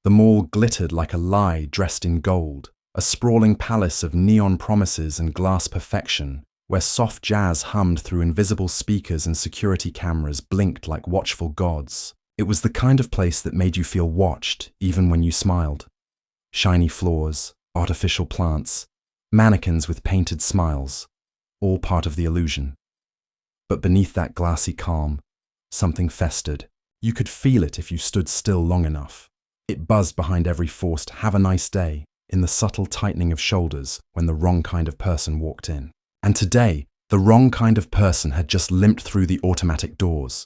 The mall glittered like a lie dressed in gold, a sprawling palace of neon promises and glass perfection, where soft jazz hummed through invisible speakers and security cameras blinked like watchful gods. It was the kind of place that made you feel watched, even when you smiled. Shiny floors, artificial plants, mannequins with painted smiles, all part of the illusion. But beneath that glassy calm, something festered. You could feel it if you stood still long enough. It buzzed behind every forced "have a nice day" in the subtle tightening of shoulders when the wrong kind of person walked in. And today, the wrong kind of person had just limped through the automatic doors.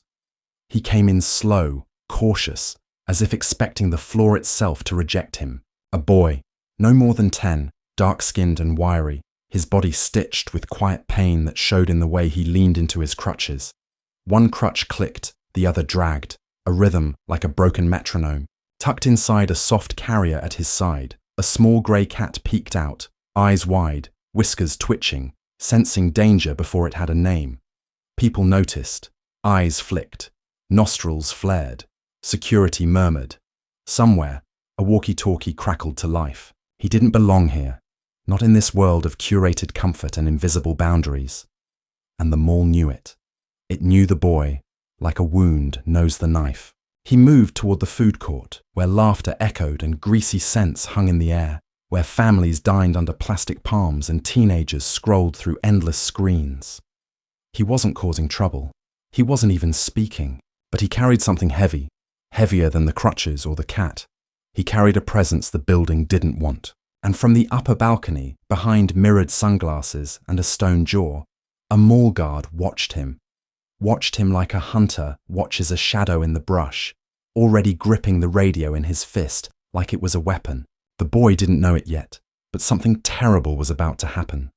He came in slow, cautious, as if expecting the floor itself to reject him. A boy, no more than 10, dark-skinned and wiry, his body stitched with quiet pain that showed in the way he leaned into his crutches. One crutch clicked, the other dragged, a rhythm like a broken metronome. Tucked inside a soft carrier at his side, a small grey cat peeked out, eyes wide, whiskers twitching, sensing danger before it had a name. People noticed, eyes flicked, nostrils flared, security murmured. Somewhere, a walkie-talkie crackled to life. He didn't belong here, not in this world of curated comfort and invisible boundaries. And the mall knew it. It knew the boy, like a wound knows the knife. He moved toward the food court, where laughter echoed and greasy scents hung in the air, where families dined under plastic palms and teenagers scrolled through endless screens. He wasn't causing trouble. He wasn't even speaking, but he carried something heavy, heavier than the crutches or the cat. He carried a presence the building didn't want. And from the upper balcony, behind mirrored sunglasses and a stone jaw, a mall guard watched him like a hunter watches a shadow in the brush, already gripping the radio in his fist like it was a weapon. The boy didn't know it yet, but something terrible was about to happen.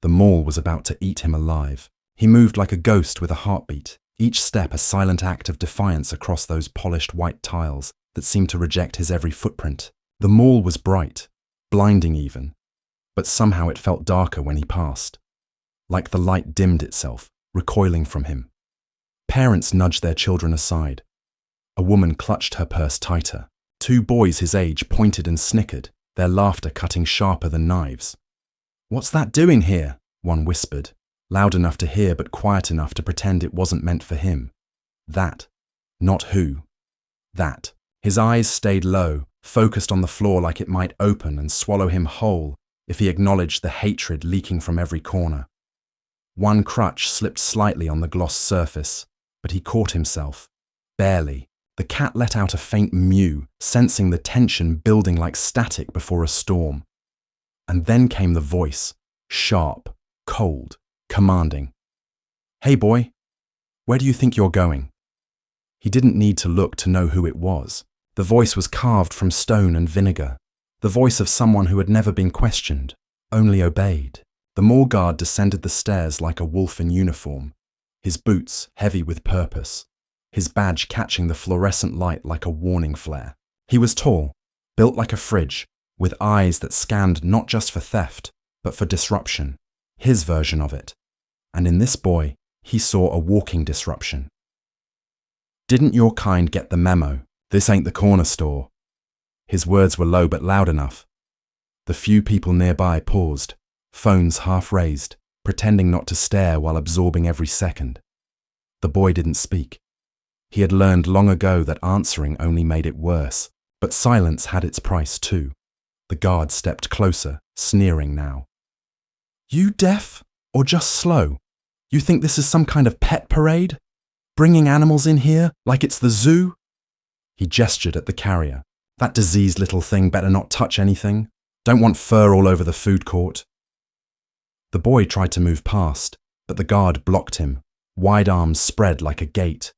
The mall was about to eat him alive. He moved like a ghost with a heartbeat, each step a silent act of defiance across those polished white tiles that seemed to reject his every footprint. The mall was bright, blinding even, but somehow it felt darker when he passed, like the light dimmed itself, recoiling from him. Parents nudged their children aside. A woman clutched her purse tighter. 2 boys his age pointed and snickered, their laughter cutting sharper than knives. "What's that doing here?" one whispered, loud enough to hear but quiet enough to pretend it wasn't meant for him. That, not who. That. His eyes stayed low, focused on the floor like it might open and swallow him whole if he acknowledged the hatred leaking from every corner. One crutch slipped slightly on the gloss surface, but he caught himself. Barely. The cat let out a faint mew, sensing the tension building like static before a storm. And then came the voice, sharp, cold, commanding. "Hey boy, where do you think you're going?" He didn't need to look to know who it was. The voice was carved from stone and vinegar. The voice of someone who had never been questioned, only obeyed. The mall guard descended the stairs like a wolf in uniform, his boots heavy with purpose, his badge catching the fluorescent light like a warning flare. He was tall, built like a fridge, with eyes that scanned not just for theft, but for disruption, his version of it. And in this boy, he saw a walking disruption. "Didn't your kind get the memo? This ain't the corner store." His words were low but loud enough. The few people nearby paused, phones half raised, pretending not to stare while absorbing every second. The boy didn't speak. He had learned long ago that answering only made it worse, but silence had its price too. The guard stepped closer, sneering now. "You deaf? Or just slow? You think this is some kind of pet parade? Bringing animals in here like it's the zoo?" He gestured at the carrier. "That diseased little thing better not touch anything. Don't want fur all over the food court." The boy tried to move past, but the guard blocked him, wide arms spread like a gate.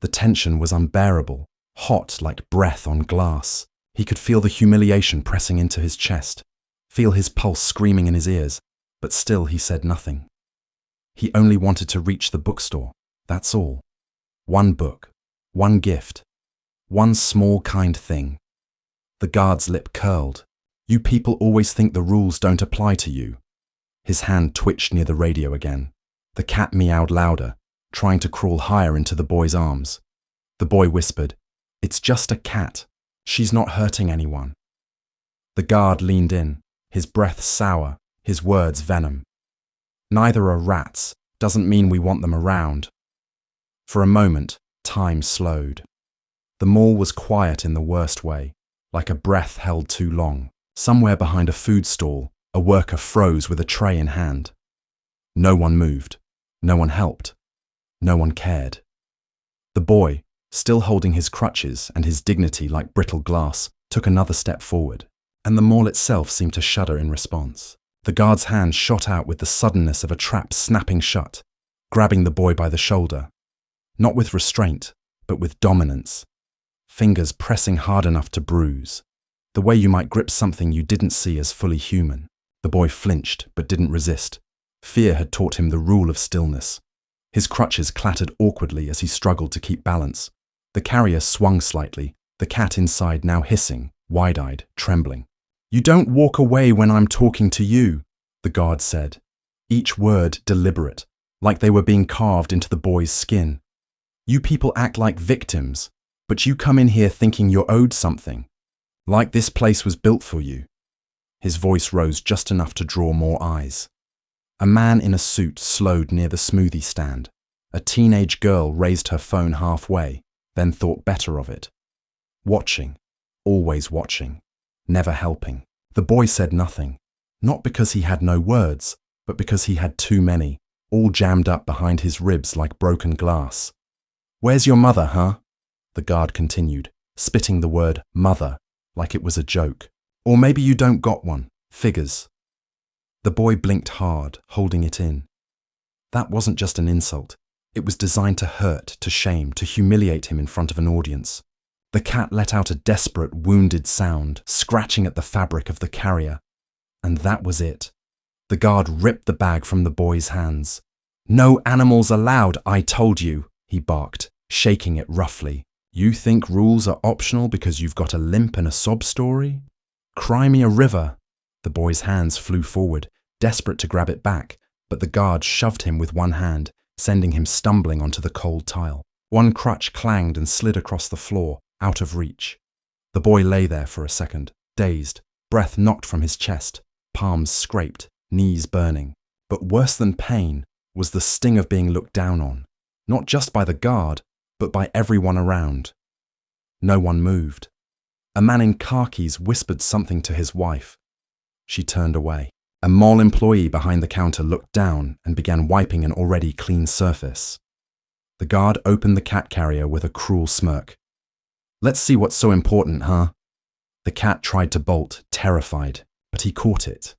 The tension was unbearable, hot like breath on glass. He could feel the humiliation pressing into his chest, feel his pulse screaming in his ears, but still he said nothing. He only wanted to reach the bookstore, that's all. One book, one gift, one small kind thing. The guard's lip curled. "You people always think the rules don't apply to you." His hand twitched near the radio again. The cat meowed louder, trying to crawl higher into the boy's arms. The boy whispered, "It's just a cat. She's not hurting anyone. The guard leaned in, his breath sour, his words venom. Neither are rats, doesn't mean we want them around. For a moment, time slowed. The mall was quiet in the worst way, like a breath held too long. Somewhere behind a food stall, a worker froze with a tray in hand. No one moved. No one helped. No one cared. The boy, still holding his crutches and his dignity like brittle glass, took another step forward, and the mall itself seemed to shudder in response. The guard's hand shot out with the suddenness of a trap snapping shut, grabbing the boy by the shoulder. Not with restraint, but with dominance. Fingers pressing hard enough to bruise. The way you might grip something you didn't see as fully human. The boy flinched, but didn't resist. Fear had taught him the rule of stillness. His crutches clattered awkwardly as he struggled to keep balance. The carrier swung slightly, the cat inside now hissing, wide-eyed, trembling. "You don't walk away when I'm talking to you," the guard said, each word deliberate, like they were being carved into the boy's skin. "You people act like victims, but you come in here thinking you're owed something, like this place was built for you." His voice rose just enough to draw more eyes. A man in a suit slowed near the smoothie stand. A teenage girl raised her phone halfway, then thought better of it. Watching, always watching, never helping. The boy said nothing, not because he had no words, but because he had too many, all jammed up behind his ribs like broken glass. "Where's your mother, huh?" The guard continued, spitting the word mother like it was a joke. "Or maybe you don't got one. Figures." The boy blinked hard, holding it in. That wasn't just an insult. It was designed to hurt, to shame, to humiliate him in front of an audience. The cat let out a desperate, wounded sound, scratching at the fabric of the carrier. And that was it. The guard ripped the bag from the boy's hands. "No animals allowed, I told you," he barked, shaking it roughly. "You think rules are optional because you've got a limp and a sob story? Cry me a river." The boy's hands flew forward, desperate to grab it back, but the guard shoved him with one hand, sending him stumbling onto the cold tile. One crutch clanged and slid across the floor, out of reach. The boy lay there for a second, dazed, breath knocked from his chest, palms scraped, knees burning. But worse than pain was the sting of being looked down on, not just by the guard, but by everyone around. No one moved. A man in khakis whispered something to his wife. She turned away. A mall employee behind the counter looked down and began wiping an already clean surface. The guard opened the cat carrier with a cruel smirk. "Let's see what's so important, huh?" The cat tried to bolt, terrified, but he caught it,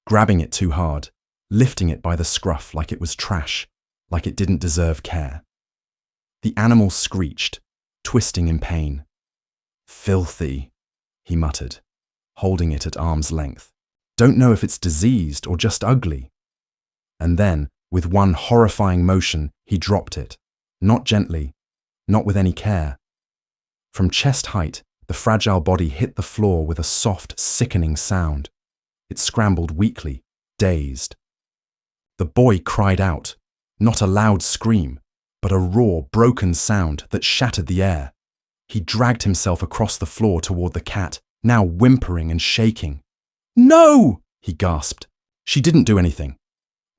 grabbing it too hard, lifting it by the scruff like it was trash, like it didn't deserve care. The animal screeched, twisting in pain. "Filthy," he muttered, holding it at arm's length. "Don't know if it's diseased or just ugly." And then, with one horrifying motion, he dropped it, not gently, not with any care. From chest height, the fragile body hit the floor with a soft, sickening sound. It scrambled weakly, dazed. The boy cried out, not a loud scream, but a raw, broken sound that shattered the air. He dragged himself across the floor toward the cat, now whimpering and shaking. "No!" he gasped. "She didn't do anything."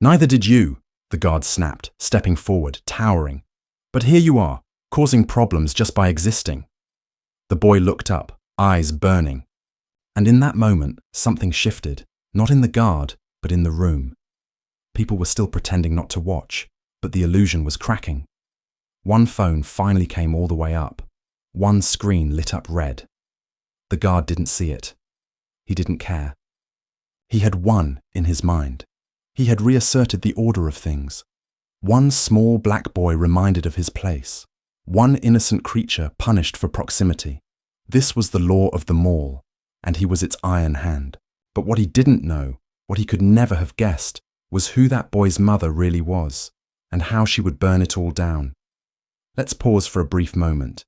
"Neither did you," the guard snapped, stepping forward, towering. "But here you are, causing problems just by existing." The boy looked up, eyes burning. And in that moment, something shifted, not in the guard, but in the room. People were still pretending not to watch, but the illusion was cracking. One phone finally came all the way up. One screen lit up red. The guard didn't see it. He didn't care. He had won in his mind. He had reasserted the order of things. One small black boy reminded of his place. One innocent creature punished for proximity. This was the law of the mall, and he was its iron hand. But what he didn't know, what he could never have guessed, was who that boy's mother really was, and how she would burn it all down. Let's pause for a brief moment.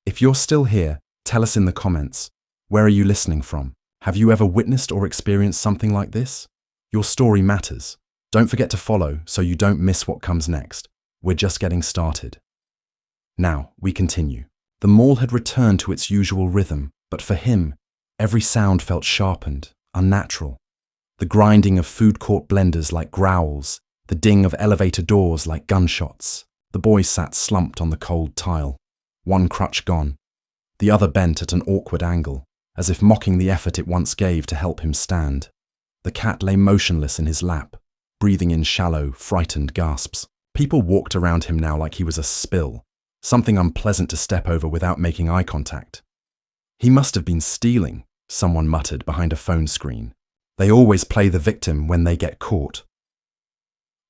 If you're still here, tell us in the comments. Where are you listening from? Have you ever witnessed or experienced something like this? Your story matters. Don't forget to follow so you don't miss what comes next. We're just getting started. Now, we continue. The mall had returned to its usual rhythm, But for him, every sound felt sharpened, unnatural. The grinding of food court blenders like growls, the ding of elevator doors like gunshots. The boy sat slumped on the cold tile, one crutch gone, the other bent at an awkward angle, as if mocking the effort it once gave to help him stand. The cat lay motionless in his lap, breathing in shallow, frightened gasps. People walked around him now like he was a spill, something unpleasant to step over without making eye contact. He must have been stealing, someone muttered behind a phone screen. They always play the victim when they get caught.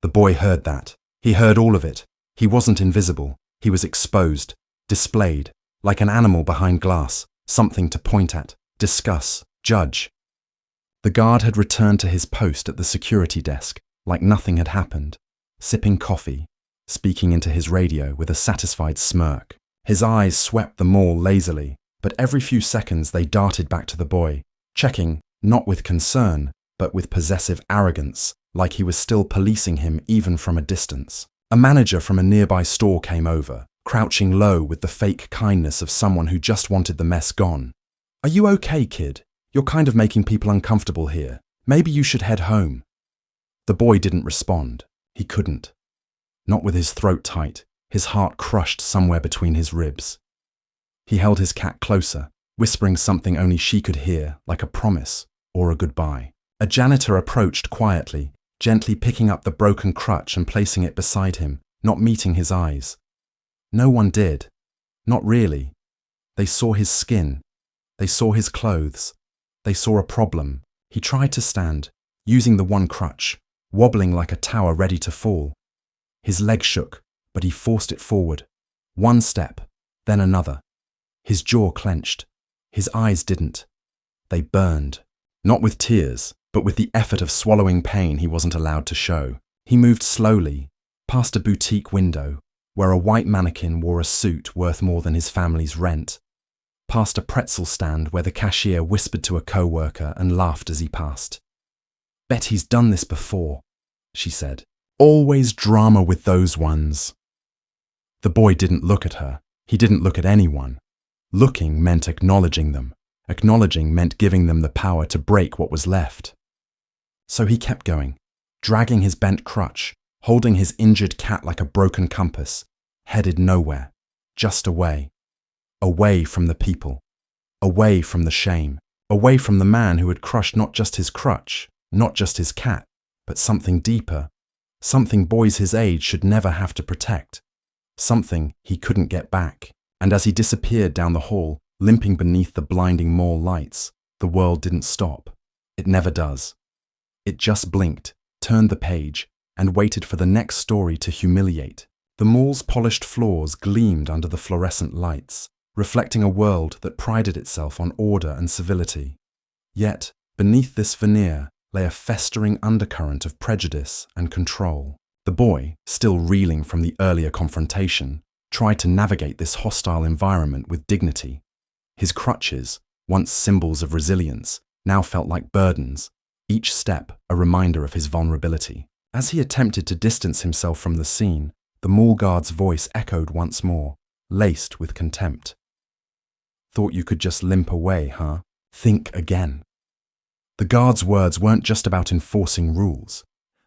The boy heard that. He heard all of it. He wasn't invisible. He was exposed, displayed, like an animal behind glass, something to point at, discuss, judge. The guard had returned to his post at the security desk, like nothing had happened, sipping coffee, speaking into his radio with a satisfied smirk. His eyes swept the mall lazily, but every few seconds they darted back to the boy, checking, not with concern, but with possessive arrogance, like he was still policing him even from a distance. A manager from a nearby store came over, crouching low with the fake kindness of someone who just wanted the mess gone. "Are you okay, kid? You're kind of making people uncomfortable here. Maybe you should head home." The boy didn't respond. He couldn't. Not with his throat tight, his heart crushed somewhere between his ribs. He held his cat closer, whispering something only she could hear, like a promise or a goodbye. A janitor approached quietly, gently picking up the broken crutch and placing it beside him, not meeting his eyes. No one did. Not really. They saw his skin. They saw his clothes. They saw a problem. He tried to stand, using the one crutch, wobbling like a tower ready to fall. His leg shook, but he forced it forward. One step, then another. His jaw clenched. His eyes didn't. They burned. Not with tears, but with the effort of swallowing pain he wasn't allowed to show. He moved slowly, past a boutique window, where a white mannequin wore a suit worth more than his family's rent, past a pretzel stand where the cashier whispered to a coworker and laughed as he passed. "Bet he's done this before," she said. "Always drama with those ones." The boy didn't look at her. He didn't look at anyone. Looking meant acknowledging them. Acknowledging meant giving them the power to break what was left. So he kept going, dragging his bent crutch, holding his injured cat like a broken compass, headed nowhere, just away. Away from the people. Away from the shame. Away from the man who had crushed not just his crutch, not just his cat, but something deeper. Something boys his age should never have to protect. Something he couldn't get back. And as he disappeared down the hall, limping beneath the blinding mall lights, the world didn't stop. It never does. It just blinked, turned the page, and waited for the next story to humiliate. The mall's polished floors gleamed under the fluorescent lights, reflecting a world that prided itself on order and civility. Yet, beneath this veneer lay a festering undercurrent of prejudice and control. The boy, still reeling from the earlier confrontation, tried to navigate this hostile environment with dignity. His crutches, once symbols of resilience, now felt like burdens, each step a reminder of his vulnerability. As he attempted to distance himself from the scene, the mall guard's voice echoed once more, laced with contempt. "Thought you could just limp away, huh? Think again." The guard's words weren't just about enforcing rules.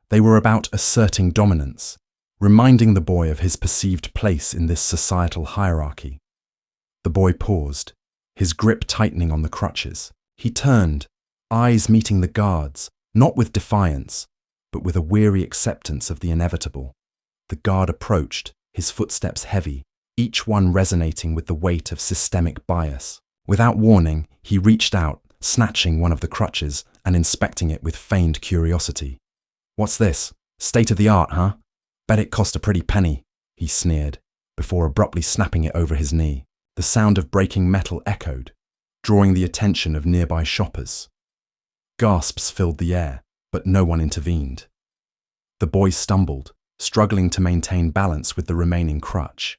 They were about asserting dominance, reminding the boy of his perceived place in this societal hierarchy. The boy paused, his grip tightening on the crutches. He turned, eyes meeting the guard's, not with defiance, but with a weary acceptance of the inevitable. The guard approached, his footsteps heavy, each one resonating with the weight of systemic bias. Without warning, he reached out, snatching one of the crutches and inspecting it with feigned curiosity. "What's this? State of the art, huh? Bet it cost a pretty penny," he sneered, before abruptly snapping it over his knee. The sound of breaking metal echoed, drawing the attention of nearby shoppers. Gasps filled the air, but no one intervened. The boy stumbled, struggling to maintain balance with the remaining crutch.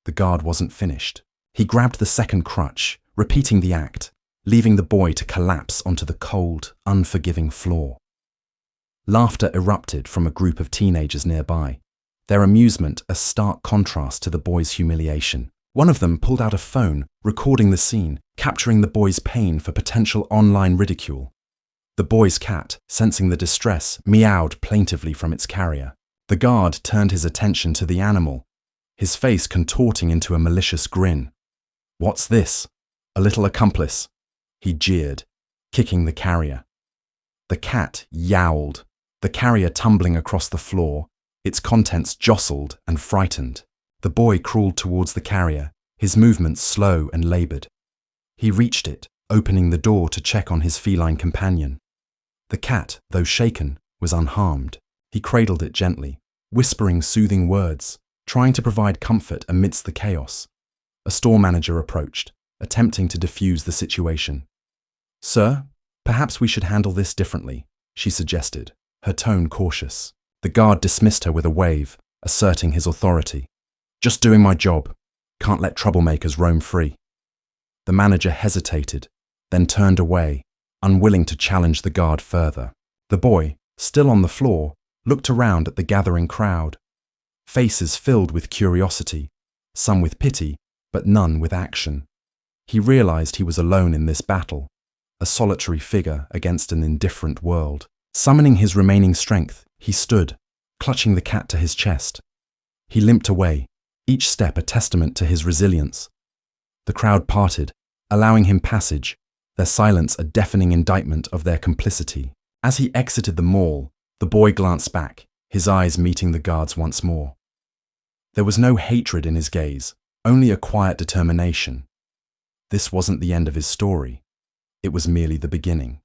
The guard wasn't finished. He grabbed the second crutch, repeating the act, leaving the boy to collapse onto the cold, unforgiving floor. Laughter erupted from a group of teenagers nearby, their amusement a stark contrast to the boy's humiliation. One of them pulled out a phone, recording the scene, capturing the boy's pain for potential online ridicule. The boy's cat, sensing the distress, meowed plaintively from its carrier. The guard turned his attention to the animal, his face contorting into a malicious grin. "What's this? A little accomplice?" he jeered, kicking the carrier. The cat yowled, the carrier tumbling across the floor, its contents jostled and frightened. The boy crawled towards the carrier, his movements slow and labored. He reached it, opening the door to check on his feline companion. The cat, though shaken, was unharmed. He cradled it gently, whispering soothing words, trying to provide comfort amidst the chaos. A store manager approached, attempting to defuse the situation. "Sir, perhaps we should handle this differently," she suggested, her tone cautious. The guard dismissed her with a wave, asserting his authority. "Just doing my job. Can't let troublemakers roam free." The manager hesitated, then turned away, unwilling to challenge the guard further. The boy, still on the floor, looked around at the gathering crowd. Faces filled with curiosity, some with pity, but none with action. He realized he was alone in this battle, a solitary figure against an indifferent world. Summoning his remaining strength, he stood, clutching the cat to his chest. He limped away, each step a testament to his resilience. The crowd parted, allowing him passage, their silence a deafening indictment of their complicity. As he exited the mall, the boy glanced back, his eyes meeting the guards once more. There was no hatred in his gaze, only a quiet determination. This wasn't the end of his story. It was merely the beginning.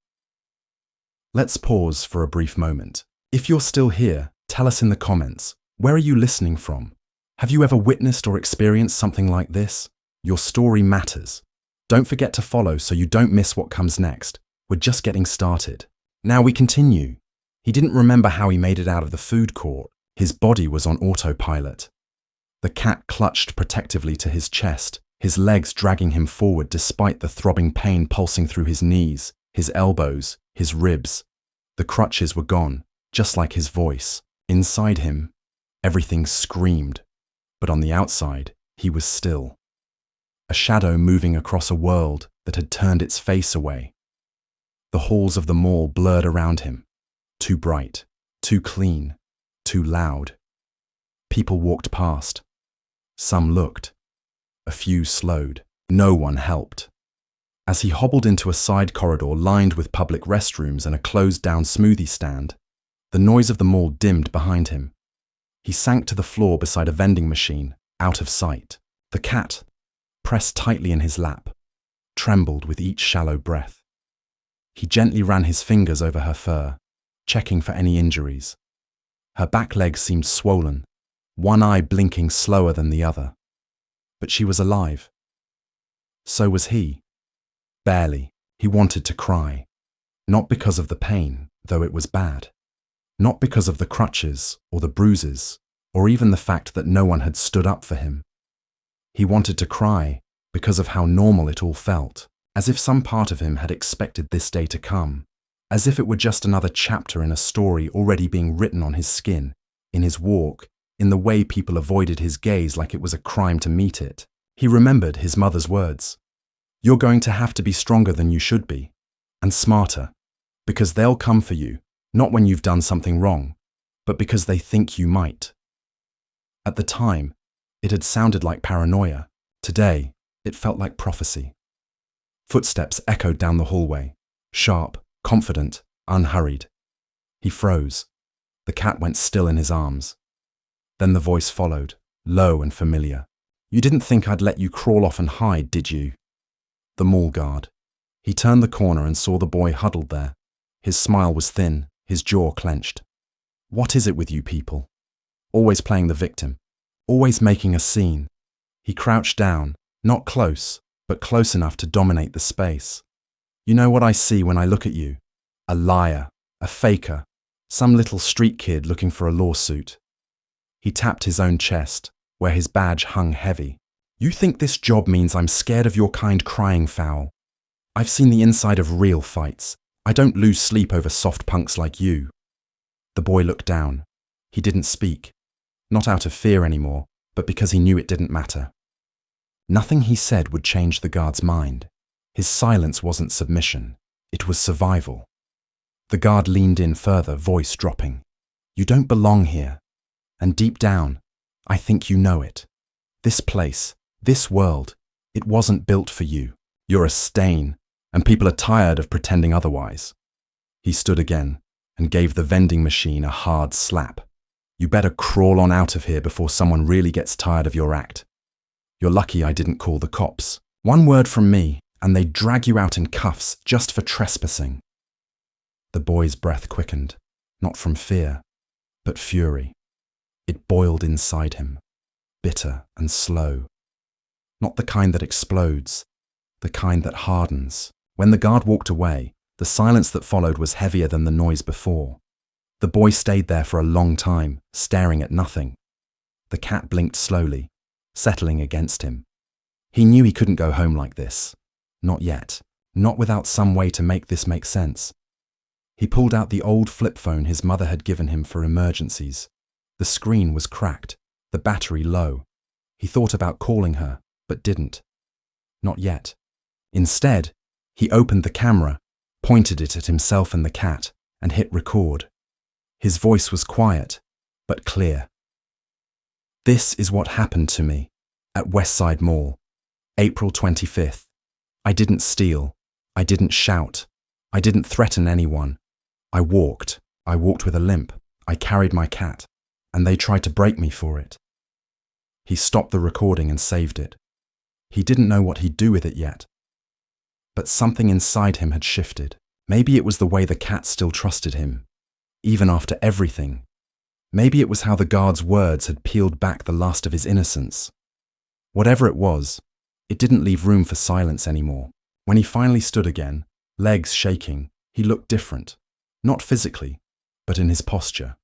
Let's pause for a brief moment. If you're still here, tell us in the comments, where are you listening from? Have you ever witnessed or experienced something like this? Your story matters. Don't forget to follow so you don't miss what comes next. We're just getting started. Now we continue. He didn't remember how he made it out of the food court. His body was on autopilot. The cat clutched protectively to his chest, his legs dragging him forward despite the throbbing pain pulsing through his knees, his elbows, his ribs. The crutches were gone, just like his voice. Inside him, everything screamed, but on the outside, he was still. A shadow moving across a world that had turned its face away. The halls of the mall blurred around him. Too bright, too clean, too loud. People walked past. Some looked. A few slowed. No one helped. As he hobbled into a side corridor lined with public restrooms and a closed-down smoothie stand, the noise of the mall dimmed behind him. He sank to the floor beside a vending machine, out of sight. The cat, pressed tightly in his lap, trembled with each shallow breath. He gently ran his fingers over her fur, checking for any injuries. Her back legs seemed swollen, one eye blinking slower than the other. But she was alive. So was he. Barely. He wanted to cry. Not because of the pain, though it was bad. Not because of the crutches or the bruises, or even the fact that no one had stood up for him. He wanted to cry because of how normal it all felt, as if some part of him had expected this day to come, as if it were just another chapter in a story already being written on his skin, in his walk, in the way people avoided his gaze like it was a crime to meet it. He remembered his mother's words. "You're going to have to be stronger than you should be, and smarter, because they'll come for you, not when you've done something wrong, but because they think you might." At the time, it had sounded like paranoia. Today, it felt like prophecy. Footsteps echoed down the hallway, sharp, confident, unhurried. He froze. The cat went still in his arms. Then the voice followed, low and familiar. "You didn't think I'd let you crawl off and hide, did you?" The mall guard. He turned the corner and saw the boy huddled there. His smile was thin, his jaw clenched. "What is it with you people? Always playing the victim. Always making a scene." He crouched down, not close, but close enough to dominate the space. "You know what I see when I look at you? A liar, a faker, some little street kid looking for a lawsuit." He tapped his own chest, where his badge hung heavy. "You think this job means I'm scared of your kind crying foul? I've seen the inside of real fights. I don't lose sleep over soft punks like you." The boy looked down. He didn't speak. Not out of fear anymore, but because he knew it didn't matter. Nothing he said would change the guard's mind. His silence wasn't submission. It was survival. The guard leaned in further, voice dropping. "You don't belong here. And deep down, I think you know it. This place, this world, it wasn't built for you. You're a stain, and people are tired of pretending otherwise." He stood again and gave the vending machine a hard slap. "You better crawl on out of here before someone really gets tired of your act. You're lucky I didn't call the cops. One word from me, and they'd drag you out in cuffs just for trespassing." The boy's breath quickened, not from fear, but fury. It boiled inside him, bitter and slow. Not the kind that explodes, the kind that hardens. When the guard walked away, the silence that followed was heavier than the noise before. The boy stayed there for a long time, staring at nothing. The cat blinked slowly, settling against him. He knew he couldn't go home like this. Not yet. Not without some way to make this make sense. He pulled out the old flip phone his mother had given him for emergencies. The screen was cracked, the battery low. He thought about calling her, but didn't. Not yet. Instead, he opened the camera, pointed it at himself and the cat, and hit record. His voice was quiet, but clear. "This is what happened to me at Westside Mall, April 25th. I didn't steal. I didn't shout. I didn't threaten anyone. I walked with a limp. I carried my cat, and they tried to break me for it." He stopped the recording and saved it. He didn't know what he'd do with it yet. But something inside him had shifted. Maybe it was the way the cat still trusted him, even after everything. Maybe it was how the guard's words had peeled back the last of his innocence. Whatever it was, it didn't leave room for silence anymore. When he finally stood again, legs shaking, he looked different. Not physically, but in his posture.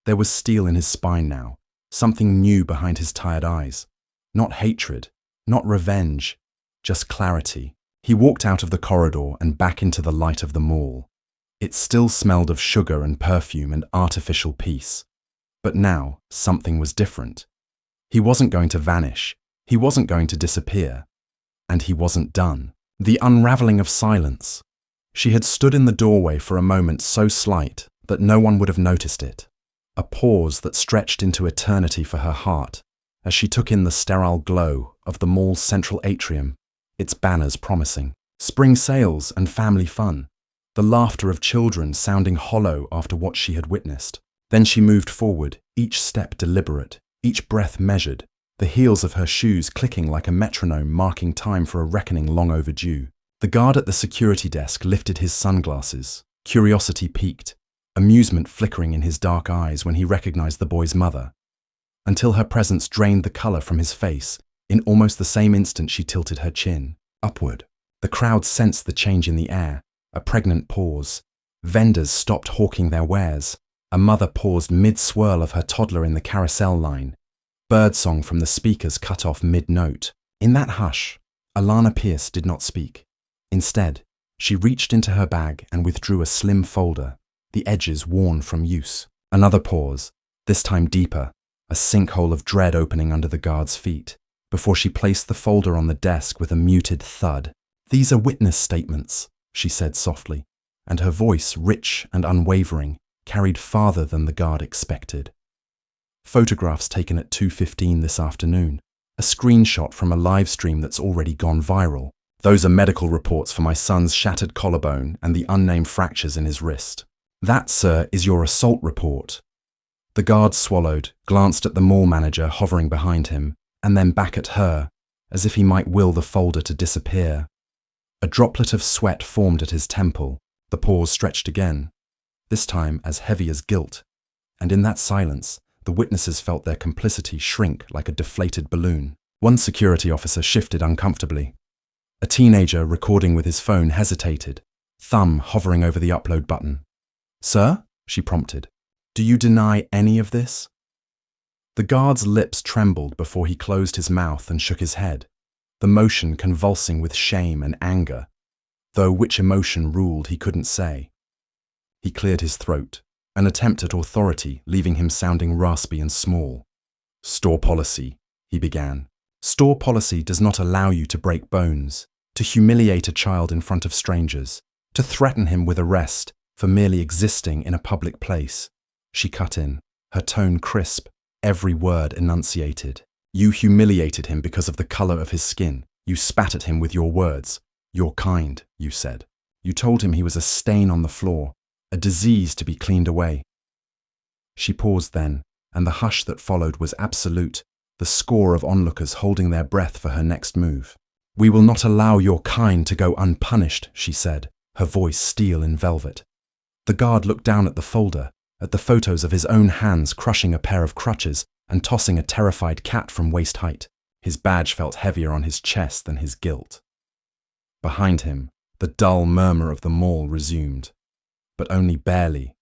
There was steel in his spine now, something new behind his tired eyes. Not hatred, not revenge, just clarity. He walked out of the corridor and back into the light of the mall. It still smelled of sugar and perfume and artificial peace. But now, something was different. He wasn't going to vanish. He wasn't going to disappear. And he wasn't done. The unraveling of silence. She had stood in the doorway for a moment so slight that no one would have noticed it. A pause that stretched into eternity for her heart as she took in the sterile glow of the mall's central atrium, its banners promising spring sales and family fun, the laughter of children sounding hollow after what she had witnessed. Then she moved forward, each step deliberate, each breath measured, the heels of her shoes clicking like a metronome marking time for a reckoning long overdue. The guard at the security desk lifted his sunglasses, curiosity piqued, amusement flickering in his dark eyes when he recognized the boy's mother, until her presence drained the color from his face. In almost the same instant she tilted her chin, upward. The crowd sensed the change in the air, a pregnant pause. Vendors stopped hawking their wares. A mother paused mid-swirl of her toddler in the carousel line. Birdsong from the speakers cut off mid-note. In that hush, Alana Pierce did not speak. Instead, she reached into her bag and withdrew a slim folder, the edges worn from use. Another pause, this time deeper, a sinkhole of dread opening under the guard's feet, before she placed the folder on the desk with a muted thud. "These are witness statements," she said softly, and her voice, rich and unwavering, carried farther than the guard expected. "Photographs taken at 2:15 this afternoon, a screenshot from a live stream that's already gone viral. Those are medical reports for my son's shattered collarbone and the unnamed fractures in his wrist. That, sir, is your assault report." The guard swallowed, glanced at the mall manager hovering behind him, and then back at her, as if he might will the folder to disappear. A droplet of sweat formed at his temple. The pause stretched again, this time as heavy as guilt, and in that silence, the witnesses felt their complicity shrink like a deflated balloon. One security officer shifted uncomfortably. A teenager recording with his phone hesitated, thumb hovering over the upload button. "Sir?" she prompted. "Do you deny any of this?" The guard's lips trembled before he closed his mouth and shook his head, the motion convulsing with shame and anger, though which emotion ruled he couldn't say. He cleared his throat, an attempt at authority leaving him sounding raspy and small. "Store policy," he began. "Store policy does not allow you to break bones, to humiliate a child in front of strangers, to threaten him with arrest for merely existing in a public place. She cut in, her tone crisp, every word enunciated. You humiliated him because of the color of his skin. You spat at him with your words. Your kind, you said. You told him he was a stain on the floor, a disease to be cleaned away. She paused then, and the hush that followed was absolute, the score of onlookers holding their breath for her next move. We will not allow your kind to go unpunished, she said, her voice steel in velvet. The guard looked down at the folder, at the photos of his own hands crushing a pair of crutches and tossing a terrified cat from waist height. His badge felt heavier on his chest than his guilt. Behind him, the dull murmur of the mall resumed, but only barely,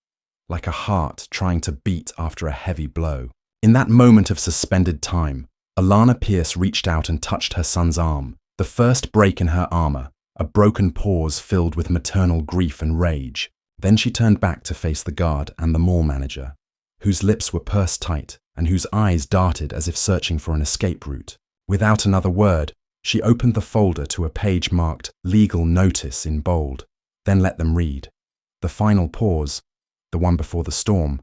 like a heart trying to beat after a heavy blow. In that moment of suspended time, Alana Pierce reached out and touched her son's arm, the first break in her armor, a broken pause filled with maternal grief and rage. Then she turned back to face the guard and the mall manager, whose lips were pursed tight and whose eyes darted as if searching for an escape route. Without another word, she opened the folder to a page marked "Legal Notice" in bold, then let them read. The final pause, the one before the storm,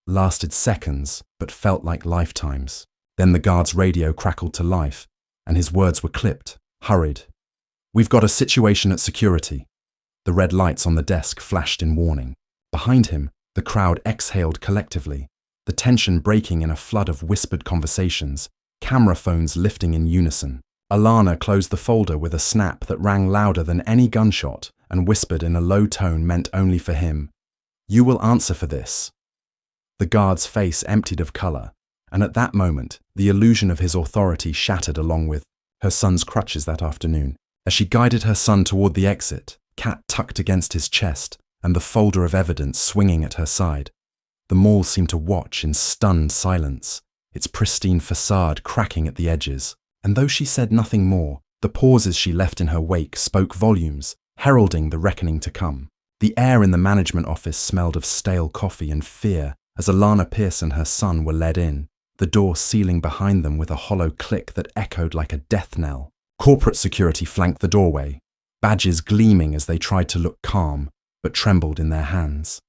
lasted seconds but felt like lifetimes. Then the guard's radio crackled to life, and his words were clipped, hurried. We've got a situation at security. The red lights on the desk flashed in warning. Behind him, the crowd exhaled collectively, the tension breaking in a flood of whispered conversations, camera phones lifting in unison. Alana closed the folder with a snap that rang louder than any gunshot and whispered in a low tone meant only for him, "You will answer for this." The guard's face emptied of color, and at that moment, the illusion of his authority shattered along with her son's crutches that afternoon. As she guided her son toward the exit, cat tucked against his chest and the folder of evidence swinging at her side, the mall seemed to watch in stunned silence, its pristine facade cracking at the edges. And though she said nothing more, the pauses she left in her wake spoke volumes, heralding the reckoning to come. The air in the management office smelled of stale coffee and fear as Alana Pierce and her son were led in, the door sealing behind them with a hollow click that echoed like a death knell. Corporate security flanked the doorway, badges gleaming as they tried to look calm, but trembled in their hands.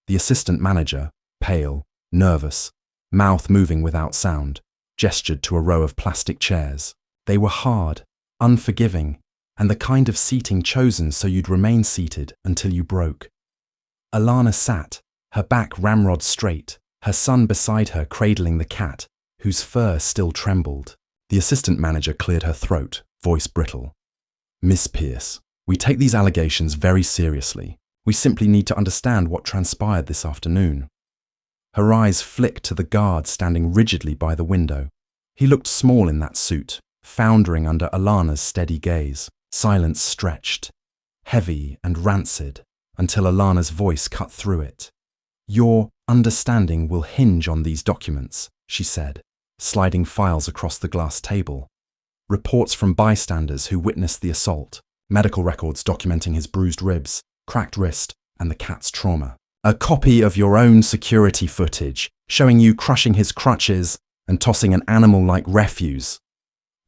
The assistant manager, pale, nervous, mouth moving without sound, gestured to a row of plastic chairs. They were hard, unforgiving, and the kind of seating chosen so you'd remain seated until you broke. Alana sat, her back ramrod straight, her son beside her cradling the cat, whose fur still trembled. The assistant manager cleared her throat, voice brittle. "Miss Pierce, we take these allegations very seriously. We simply need to understand what transpired this afternoon." Her eyes flicked to the guard standing rigidly by the window. He looked small in that suit, foundering under Alana's steady gaze. Silence stretched, heavy and rancid, until Alana's voice cut through it. "Your understanding will hinge on these documents," she said, sliding files across the glass table. Reports from bystanders who witnessed the assault, medical records documenting his bruised ribs, cracked wrist, and the cat's trauma. A copy of your own security footage showing you crushing his crutches and tossing an animal like refuse.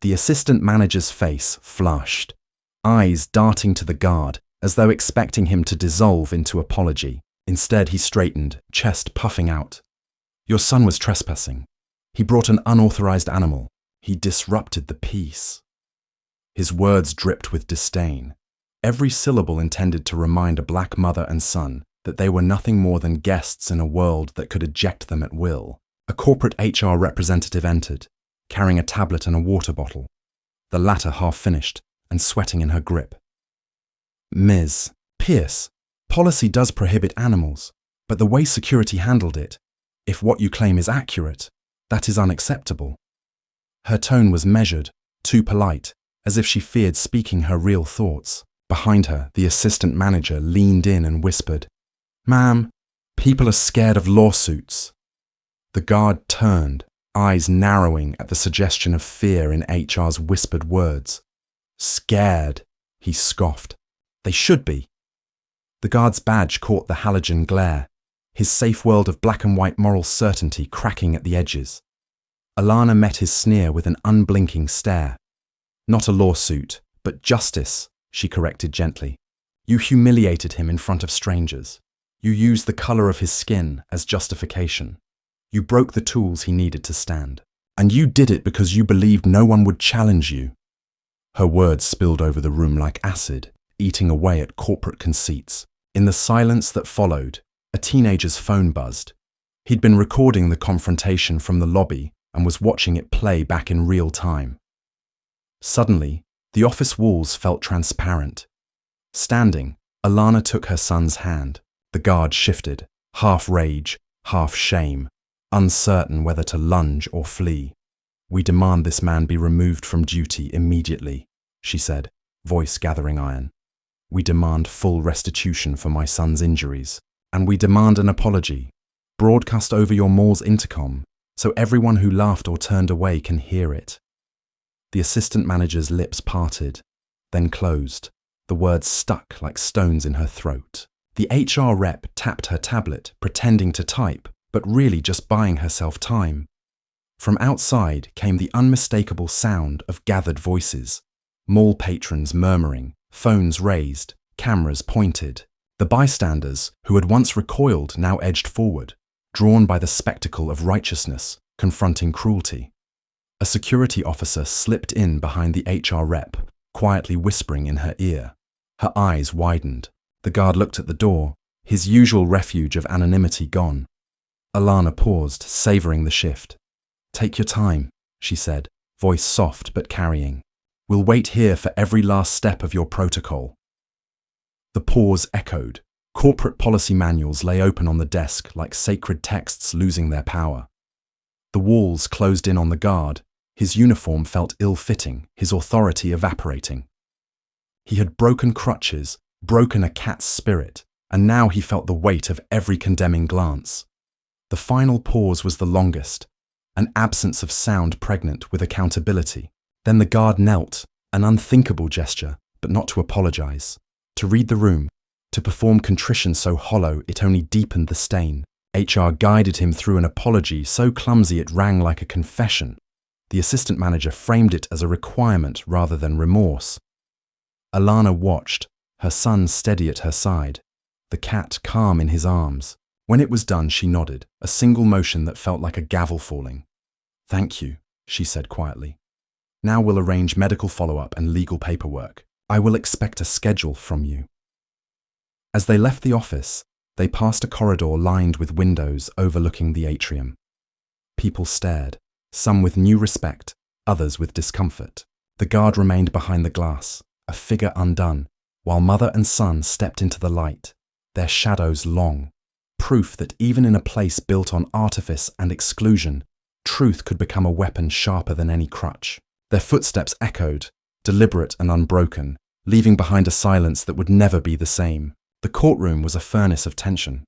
The assistant manager's face flushed, eyes darting to the guard as though expecting him to dissolve into apology. Instead, he straightened, chest puffing out. "Your son was trespassing. He brought an unauthorized animal. He disrupted the peace." His words dripped with disdain, every syllable intended to remind a black mother and son that they were nothing more than guests in a world that could eject them at will. A corporate HR representative entered, carrying a tablet and a water bottle, the latter half finished and sweating in her grip. "Ms. Pierce, policy does prohibit animals, but the way security handled it, if what you claim is accurate, that is unacceptable." Her tone was measured, too polite, as if she feared speaking her real thoughts. Behind her, the assistant manager leaned in and whispered, "Ma'am, people are scared of lawsuits." The guard turned, eyes narrowing at the suggestion of fear in HR's whispered words. "Scared," he scoffed. "They should be." The guard's badge caught the halogen glare, his safe world of black and white moral certainty cracking at the edges. Alana met his sneer with an unblinking stare. "Not a lawsuit, But justice, she corrected gently. You humiliated him in front of strangers. You used the color of his skin as justification. You broke the tools he needed to stand. And you did it because you believed no one would challenge you. Her words spilled over the room like acid, eating away at corporate conceits. In the silence that followed, a teenager's phone buzzed. He'd been recording the confrontation from the lobby and was watching it play back in real time. Suddenly, the office walls felt transparent. Standing, Alana took her son's hand. The guard shifted, half rage, half shame, uncertain whether to lunge or flee. We demand this man be removed from duty immediately, she said, voice gathering iron. We demand full restitution for my son's injuries, and we demand an apology, broadcast over your mall's intercom, so everyone who laughed or turned away can hear it. The assistant manager's lips parted, then closed. The words stuck like stones in her throat. The HR rep tapped her tablet, pretending to type, but really just buying herself time. From outside came the unmistakable sound of gathered voices, mall patrons murmuring, phones raised, cameras pointed. The bystanders, who had once recoiled, now edged forward, drawn by the spectacle of righteousness, confronting cruelty. A security officer slipped in behind the HR rep, quietly whispering in her ear. Her eyes widened. The guard looked at the door, his usual refuge of anonymity gone. Alana paused, savoring the shift. Take your time, she said, voice soft but carrying. We'll wait here for every last step of your protocol. The pause echoed. Corporate policy manuals lay open on the desk like sacred texts losing their power. The walls closed in on the guard. His uniform felt ill-fitting, his authority evaporating. He had broken Crutches, broken a cat's spirit, and now he felt the weight of every condemning glance. The final pause was the longest, an absence of sound pregnant with accountability. Then the guard knelt, an unthinkable gesture, but not to apologize. To read the room, to perform contrition so hollow it only deepened the stain. HR guided him through an apology so clumsy it rang like a confession. The assistant manager framed it as a requirement rather than remorse. Alana watched, her son steady at her side, the cat calm in his arms. When it was done, she nodded, a single motion that felt like a gavel falling. Thank you, she said quietly. Now we'll arrange medical follow-up and legal paperwork. I will expect a schedule from you. As they left the office, they passed a corridor lined with windows overlooking the atrium. People stared, some with new respect, others with discomfort. The guard remained behind the glass, a figure undone, while mother and son stepped into the light, their shadows long, proof that even in a place built on artifice and exclusion, truth could become a weapon sharper than any crutch. Their footsteps echoed, deliberate and unbroken, leaving behind a silence that would never be the same. The courtroom was a furnace of tension,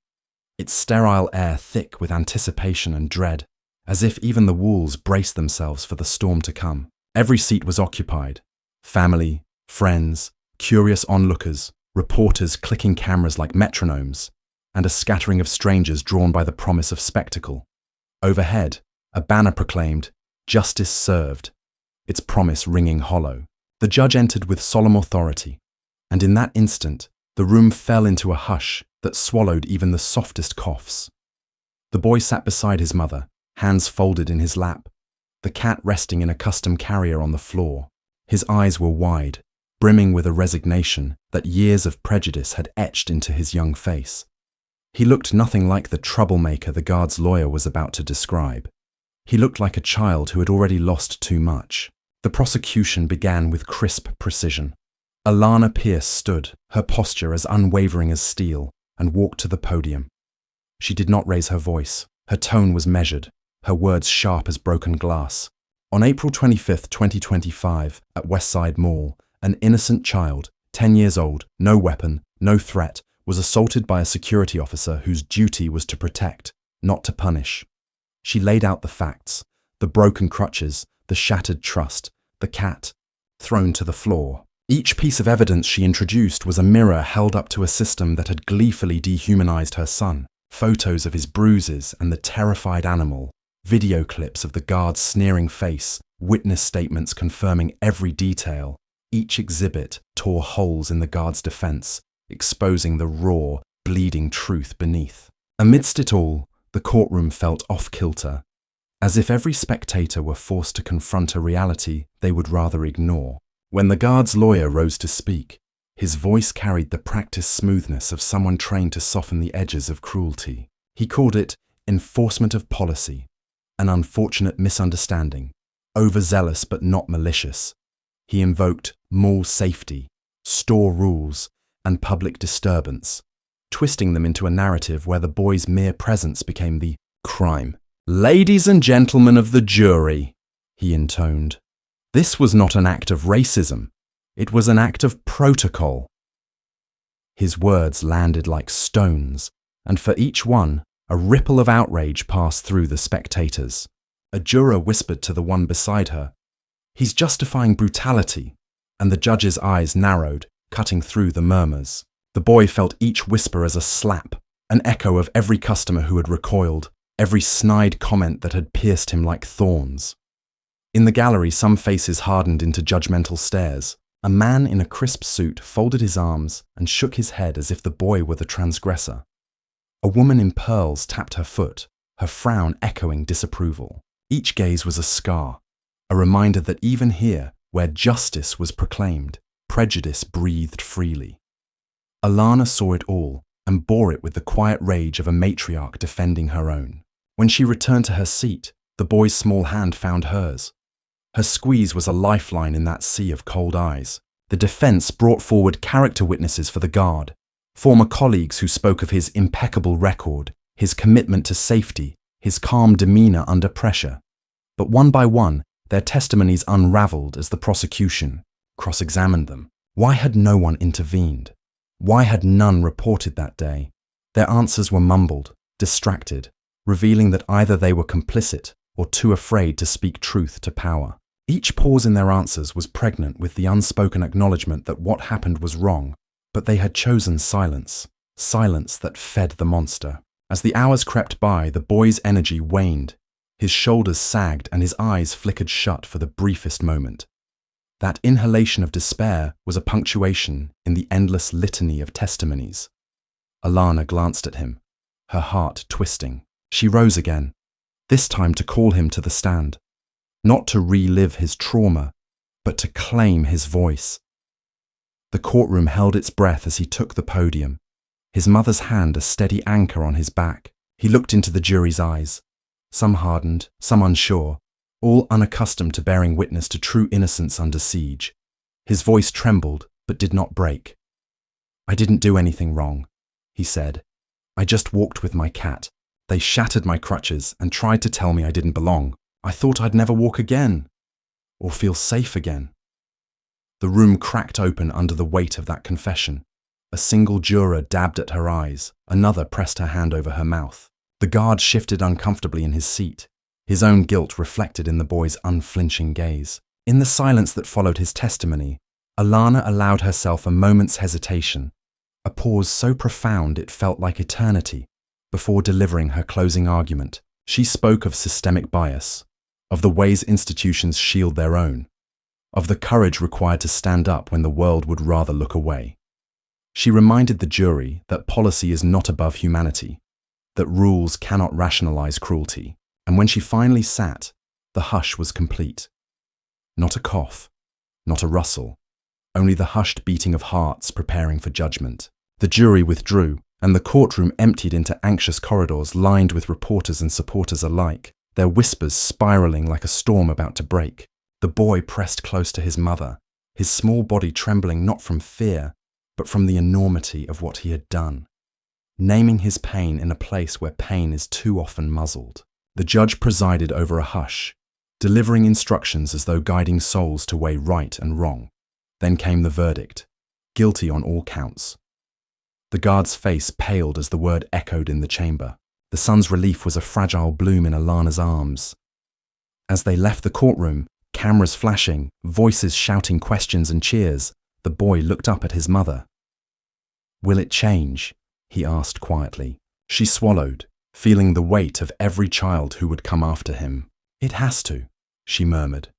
its sterile air thick with anticipation and dread, as if even the walls braced themselves for the storm to come. Every seat was occupied. Family, friends, curious onlookers, reporters clicking cameras like metronomes, and a scattering of strangers drawn by the promise of spectacle. Overhead, a banner proclaimed, "Justice served," its promise ringing hollow. The judge entered with solemn authority, and in that instant, the room fell into a hush that swallowed even the softest coughs. The boy sat beside his mother, hands folded in his lap, the cat resting in a custom carrier on the floor. His eyes were wide, brimming with a resignation that years of prejudice had etched into his young face. He looked nothing like the troublemaker the guard's lawyer was about to describe. He looked like a child who had already lost too much. The prosecution began with crisp precision. Alana Pierce stood, her posture as unwavering as steel, and walked to the podium. She did not raise her voice. Her tone was measured, her words sharp as broken glass. On April 25, 2025, at Westside Mall, an innocent child, 10 years old, no weapon, no threat, was assaulted by a security officer whose duty was to protect, not to punish. She laid out the facts, the broken crutches, the shattered trust, the cat, thrown to the floor. Each piece of evidence she introduced was a mirror held up to a system that had gleefully dehumanized her son. Photos of his bruises and the terrified animal, video clips of the guard's sneering face, witness statements confirming every detail. Each exhibit tore holes in the guard's defense, exposing the raw, bleeding truth beneath. Amidst it all, the courtroom felt off-kilter, as if every spectator were forced to confront a reality they would rather ignore. When the guard's lawyer rose to speak, his voice carried the practiced smoothness of someone trained to soften the edges of cruelty. He called it enforcement of policy, an unfortunate misunderstanding, overzealous but not malicious. He invoked mall safety, store rules, and public disturbance, twisting them into a narrative where the boy's mere presence became the crime. "Ladies and gentlemen of the jury," he intoned, "this was not an act of racism. It was an act of protocol." His words landed like stones, and for each one, a ripple of outrage passed through the spectators. A juror whispered to the one beside her, "He's justifying brutality," and the judge's eyes narrowed, cutting through the murmurs. The boy felt each whisper as a slap, an echo of every customer who had recoiled, every snide comment that had pierced him like thorns. In the gallery, some faces hardened into judgmental stares. A man in a crisp suit folded his arms and shook his head as if the boy were the transgressor. A woman in pearls tapped her foot, her frown echoing disapproval. Each gaze was a scar, a reminder that even here, where justice was proclaimed, prejudice breathed freely. Alana saw it all and bore it with the quiet rage of a matriarch defending her own. When she returned to her seat, the boy's small hand found hers. Her squeeze was a lifeline in that sea of cold eyes. The defense brought forward character witnesses for the guard, former colleagues who spoke of his impeccable record, his commitment to safety, his calm demeanor under pressure. But one by one, their testimonies unraveled as the prosecution cross-examined them. Why had no one intervened? Why had none reported that day? Their answers were mumbled, distracted, revealing that either they were complicit or too afraid to speak truth to power. Each pause in their answers was pregnant with the unspoken acknowledgement that what happened was wrong, but they had chosen silence, silence that fed the monster. As the hours crept by, the boy's energy waned. His shoulders sagged and his eyes flickered shut for the briefest moment. That inhalation of despair was a punctuation in the endless litany of testimonies. Alana glanced at him, her heart twisting. She rose again, this time to call him to the stand. Not to relive his trauma, but to claim his voice. The courtroom held its breath as he took the podium, his mother's hand a steady anchor on his back. He looked into the jury's eyes, some hardened, some unsure, all unaccustomed to bearing witness to true innocence under siege. His voice trembled, but did not break. "I didn't do anything wrong," he said. "I just walked with my cat. They shattered my crutches and tried to tell me I didn't belong. I thought I'd never walk again, or feel safe again." The room cracked open under the weight of that confession. A single juror dabbed at her eyes, another pressed her hand over her mouth. The guard shifted uncomfortably in his seat, his own guilt reflected in the boy's unflinching gaze. In the silence that followed his testimony, Alana allowed herself a moment's hesitation, a pause so profound it felt like eternity, before delivering her closing argument. She spoke of systemic bias, of the ways institutions shield their own, of the courage required to stand up when the world would rather look away. She reminded the jury that policy is not above humanity, that rules cannot rationalize cruelty, and when she finally sat, the hush was complete. Not a cough, not a rustle, only the hushed beating of hearts preparing for judgment. The jury withdrew, and the courtroom emptied into anxious corridors lined with reporters and supporters alike, their whispers spiraling like a storm about to break. The boy pressed close to his mother, his small body trembling not from fear, but from the enormity of what he had done, naming his pain in a place where pain is too often muzzled. The judge presided over a hush, delivering instructions as though guiding souls to weigh right and wrong. Then came the verdict, guilty on all counts. The guard's face paled as the word echoed in the chamber. The sun's relief was a fragile bloom in Alana's arms. As they left the courtroom, cameras flashing, voices shouting questions and cheers, the boy looked up at his mother. "Will it change?" he asked quietly. She swallowed, feeling the weight of every child who would come after him. "It has to," she murmured.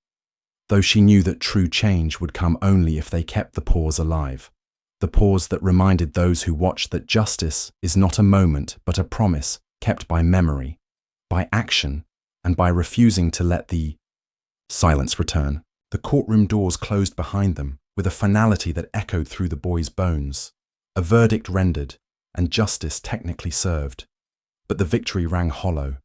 though she knew that true change would come only if they kept the pause alive. The pause that reminded those who watched that justice is not a moment but a promise kept by memory, by action, and by refusing to let the silence return. The courtroom doors closed behind them with a finality that echoed through the boy's bones. A verdict rendered, and justice technically served. But the victory rang hollow,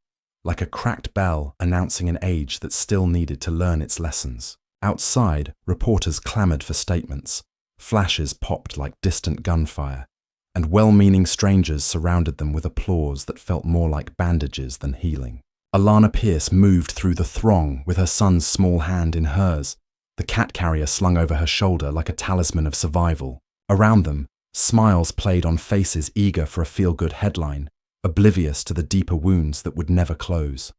like a cracked bell announcing an age that still needed to learn its lessons. Outside, reporters clamored for statements. Flashes popped like distant gunfire, and well-meaning strangers surrounded them with applause that felt more like bandages than healing. Alana Pierce moved through the throng with her son's small hand in hers, the cat carrier slung over her shoulder like a talisman of survival. Around them, smiles played on faces eager for a feel-good headline, oblivious to the deeper wounds that would never close.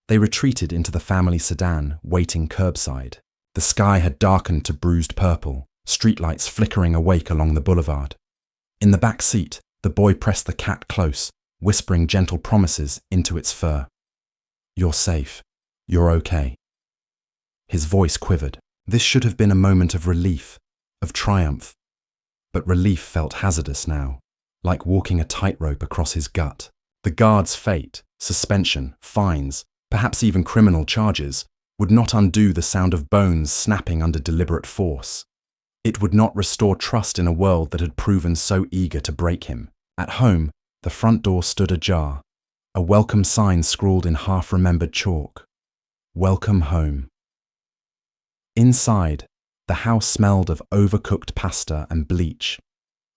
They retreated into the family sedan, waiting curbside. The sky had darkened to bruised purple, streetlights flickering awake along the boulevard. In the back seat, the boy pressed the cat close, whispering gentle promises into its fur. "You're safe. You're okay." His voice quivered. This should have been a moment of relief, of triumph. But relief felt hazardous now, like walking a tightrope across his gut. The guard's fate, suspension, fines, perhaps even criminal charges, would not undo the sound of bones snapping under deliberate force. It would not restore trust in a world that had proven so eager to break him. At home, the front door stood ajar, a welcome sign scrawled in half-remembered chalk. "Welcome home." Inside, the house smelled of overcooked pasta and bleach,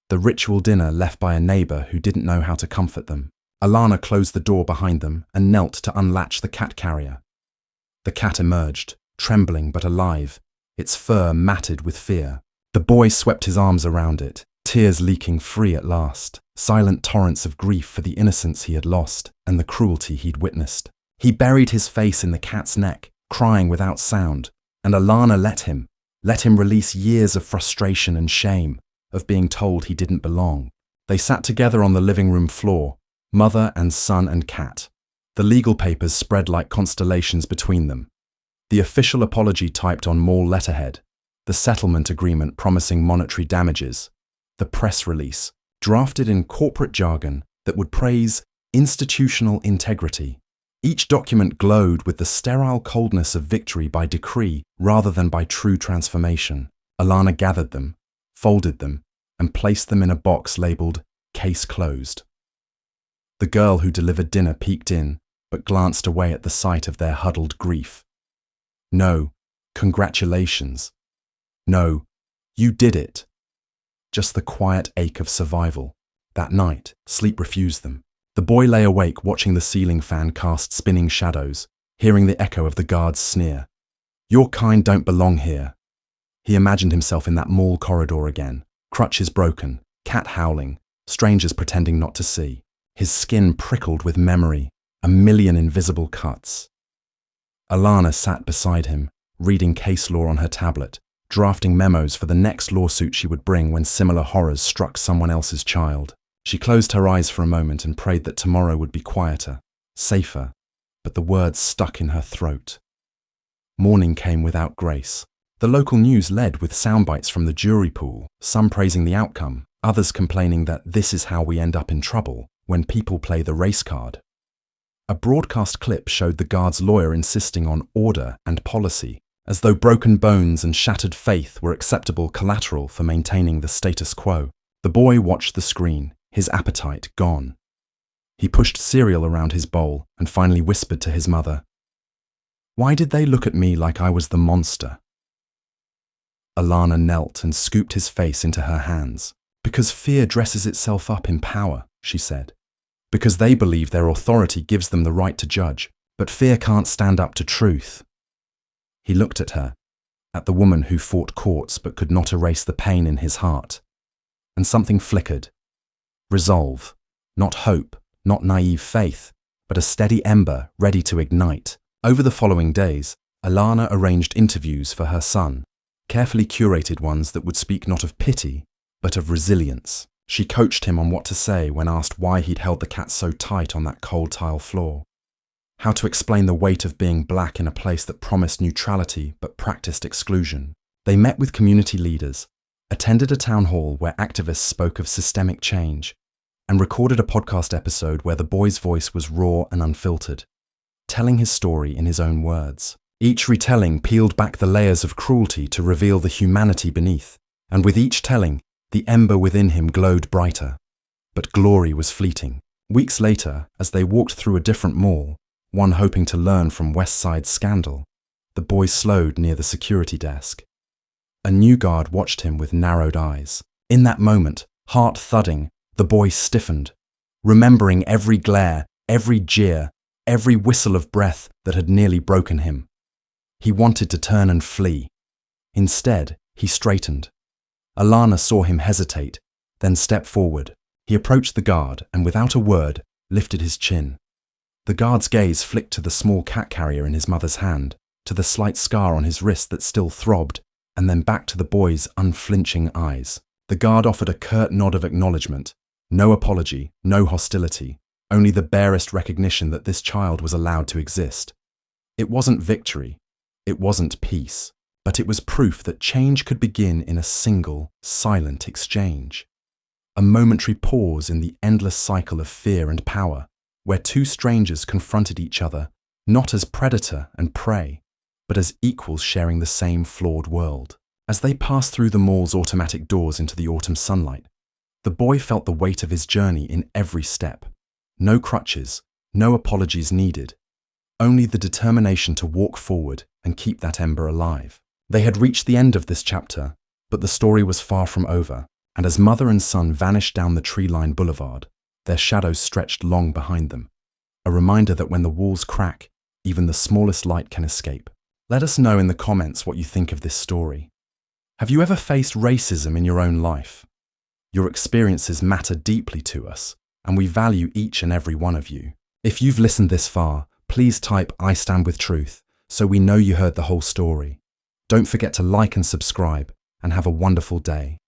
the ritual dinner left by a neighbour who didn't know how to comfort them. Alana closed the door behind them and knelt to unlatch the cat carrier. The cat emerged, trembling but alive, its fur matted with fear. The boy swept his arms around it, tears leaking free at last, silent torrents of grief for the innocence he had lost and the cruelty he'd witnessed. He buried his face in the cat's neck, crying without sound, and Alana let him release years of frustration and shame, of being told he didn't belong. They sat together on the living room floor, mother and son and cat. The legal papers spread like constellations between them. The official apology typed on mall letterhead, the settlement agreement promising monetary damages, the press release, drafted in corporate jargon that would praise institutional integrity. Each document glowed with the sterile coldness of victory by decree rather than by true transformation. Alana gathered them, folded them, and placed them in a box labeled "Case Closed." The girl who delivered dinner peeked in, but glanced away at the sight of their huddled grief. "No, congratulations. No, you did it." Just the quiet ache of survival. That night, sleep refused them. The boy lay awake watching the ceiling fan cast spinning shadows, hearing the echo of the guard's sneer. "Your kind don't belong here." He imagined himself in that mall corridor again, crutches broken, cat howling, strangers pretending not to see. His skin prickled with memory, a million invisible cuts. Alana sat beside him, reading case law on her tablet, drafting memos for the next lawsuit she would bring when similar horrors struck someone else's child. She closed her eyes for a moment and prayed that tomorrow would be quieter, safer, but the words stuck in her throat. Morning came without grace. The local news led with soundbites from the jury pool, some praising the outcome, others complaining that this is how we end up in trouble when people play the race card. A broadcast clip showed the guard's lawyer insisting on order and policy, as though broken bones and shattered faith were acceptable collateral for maintaining the status quo. The boy watched the screen, his appetite gone. He pushed cereal around his bowl and finally whispered to his mother, "Why did they look at me like I was the monster?" Alana knelt and scooped his face into her hands. "Because fear dresses itself up in power," she said. "Because they believe their authority gives them the right to judge, but fear can't stand up to truth." He looked at her, at the woman who fought courts but could not erase the pain in his heart. And something flickered. Resolve, not hope, not naive faith, but a steady ember ready to ignite. Over the following days, Alana arranged interviews for her son, carefully curated ones that would speak not of pity, but of resilience. She coached him on what to say when asked why he'd held the cat so tight on that cold tile floor. how to explain the weight of being black in a place that promised neutrality but practiced exclusion. They met with community leaders, attended a town hall where activists spoke of systemic change, and recorded a podcast episode where the boy's voice was raw and unfiltered, telling his story in his own words. Each retelling peeled back the layers of cruelty to reveal the humanity beneath, and with each telling, the ember within him glowed brighter. But glory was fleeting. Weeks later, as they walked through a different mall, one hoping to learn from West Side's scandal, the boy slowed near the security desk. A new guard watched him with narrowed eyes. In that moment, heart thudding, the boy stiffened, remembering every glare, every jeer, every whistle of breath that had nearly broken him. He wanted to turn and flee. Instead, he straightened. Alana saw him hesitate, then step forward. He approached the guard and, without a word, lifted his chin. The guard's gaze flicked to the small cat carrier in his mother's hand, to the slight scar on his wrist that still throbbed, and then back to the boy's unflinching eyes. The guard offered a curt nod of acknowledgement. No apology, no hostility, only the barest recognition that this child was allowed to exist. It wasn't victory, it wasn't peace, but it was proof that change could begin in a single, silent exchange. A momentary pause in the endless cycle of fear and power, where two strangers confronted each other, not as predator and prey, but as equals sharing the same flawed world. As they passed through the mall's automatic doors into the autumn sunlight, the boy felt the weight of his journey in every step. No crutches, no apologies needed, only the determination to walk forward and keep that ember alive. They had reached the end of this chapter, but the story was far from over, and as mother and son vanished down the tree-lined boulevard, their shadows stretched long behind them, a reminder that when the walls crack, even the smallest light can escape. Let us know in the comments what you think of this story. Have you ever faced racism in your own life? Your experiences matter deeply to us, and we value each and every one of you. If you've listened this far, please type "I stand with truth" so we know you heard the whole story. Don't forget to like and subscribe, and have a wonderful day.